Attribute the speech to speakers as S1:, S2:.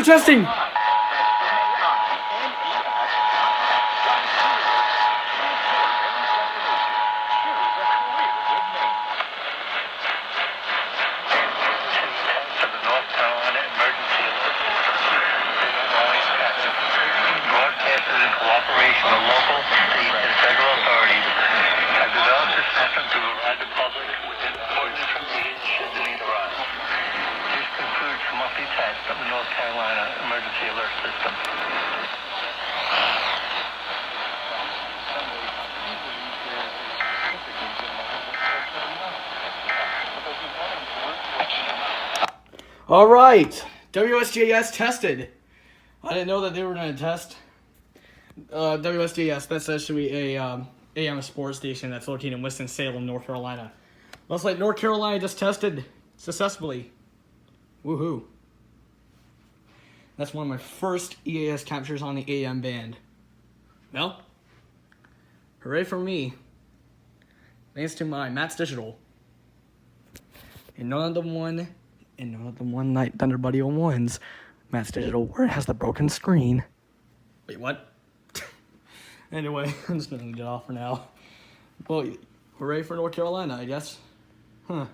S1: Computer testing!
S2: Cooperation with local, state, and federal authorities have developed a system to provide the public with important information should the need arise. This concludes the monthly test of the North Carolina Emergency Alert System.
S1: All right, WSJS tested. I didn't know that they were going to test. WSJS, that's actually a AM sports station that's located in Winston-Salem, North Carolina. Looks like North Carolina just tested successfully. Woohoo. That's one of my first EAS captures on the AM band. Well, hooray for me. Thanks to my Matt's Digital. And none of them won Night Thunder Buddy 01s. Matt's Digital, where it has the broken screen. Wait, what? Anyway, I'm just gonna get off for now. Well, hooray for North Carolina, I guess. Huh.